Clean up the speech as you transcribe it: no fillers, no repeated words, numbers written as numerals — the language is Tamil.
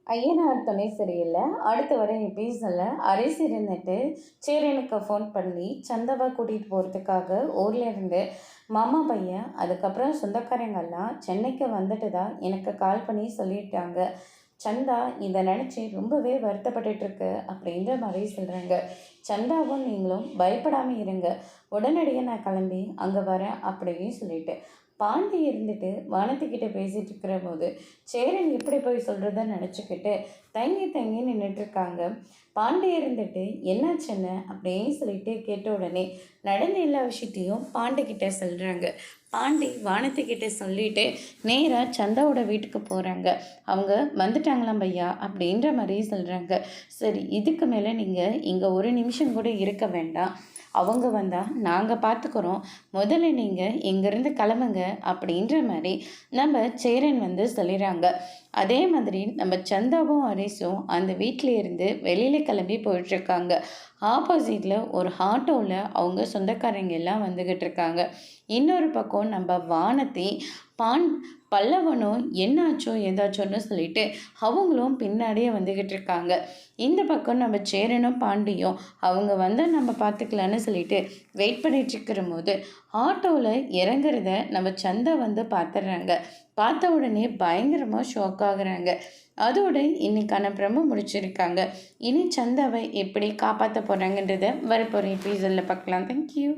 ஐயனார் துணை சரியில்லை. அடுத்து வர எபிசோட்ல அரிசி இருந்துட்டு சேரனுக்கு ஃபோன் பண்ணி சந்தாவை கூட்டிகிட்டு போகிறதுக்காக ஊரில் இருந்து மாமா பையன் அதுக்கப்புறம் சொந்தக்காரங்கெல்லாம் சென்னைக்கு வந்துட்டு தான் எனக்கு கால் பண்ணி சொல்லிட்டாங்க. சந்தா இதை நினச்சி ரொம்பவே வருத்தப்பட்டுருக்கு அப்படின்ற மாதிரி சொல்கிறாங்க. சந்தாவும் நீங்களும் பயப்படாமல் இருங்க, உடனடியாக நான் கிளம்பி அங்கே வரேன் அப்படின்னு சொல்லிட்டு பாண்டி இருந்துட்டு வானத்துக்கிட்ட பேசிகிட்டு இருக்கிற போது சேரன் எப்படி போய் சொல்கிறத நினச்சிக்கிட்டு தங்கி தங்கி நின்றுட்டுருக்காங்க. பாண்டி இருந்துட்டு என்னாச்சுன்னு அப்படின்னு சொல்லிட்டு கேட்ட உடனே நடந்த எல்லா விஷயத்தையும் பாண்டிக்கிட்ட சொல்கிறாங்க. பாண்டி வானத்துக்கிட்ட சொல்லிட்டு நேராக சந்தாவோட வீட்டுக்கு போகிறாங்க. அவங்க வந்துட்டாங்களாம் பையா அப்படின்ற மாதிரி சொல்கிறாங்க. சரி, இதுக்கு மேலே நீங்கள் இங்கே ஒரு நிமிஷம் கூட இருக்க வேண்டாம், அவங்க வந்தால் நாங்கள் பார்த்துக்குறோம், முதல்ல நீங்கள் இங்கேருந்து கிளம்புங்க அப்படின்ற மாதிரி நம்ம சேரன் வந்து சொல்லிடுறாங்க. அதே மாதிரி நம்ம சந்தாவும் ஹரிஸும் அந்த வீட்டில் இருந்து வெளியில் கிளம்பி போயிட்டுருக்காங்க. ஆப்போசிட்டில் ஒரு ஆட்டோவில் அவங்க சொந்தக்காரங்க எல்லாம் வந்துக்கிட்டு இருக்காங்க. இன்னொரு பக்கம் நம்ம வானத்தை பல்லவனும் என்னாச்சோ ஏதாச்சோன்னு சொல்லிட்டு அவங்களும் பின்னாடியே வந்துக்கிட்டு இருக்காங்க. இந்த பக்கம் நம்ம சேரனும் பாண்டியும் அவங்க வந்தால் நம்ம பார்த்துக்கலான்னு சொல்லிட்டு வெயிட் பண்ணிட்டு இருக்கிற போது ஆட்டோவில் இறங்குறத நம்ம சந்தா வந்து பார்த்துடுறாங்க. பார்த்த உடனே பயங்கரமாக ஷாக் ஆகுறாங்க. அதோட இன்னைக்கான பிரம்ம முடிச்சிருக்காங்க. இனி சந்தாவை எப்படி காப்பாற்ற போகிறாங்கன்றதை வரப்போகிற எபிசோடில் பார்க்கலாம். தேங்க்யூ.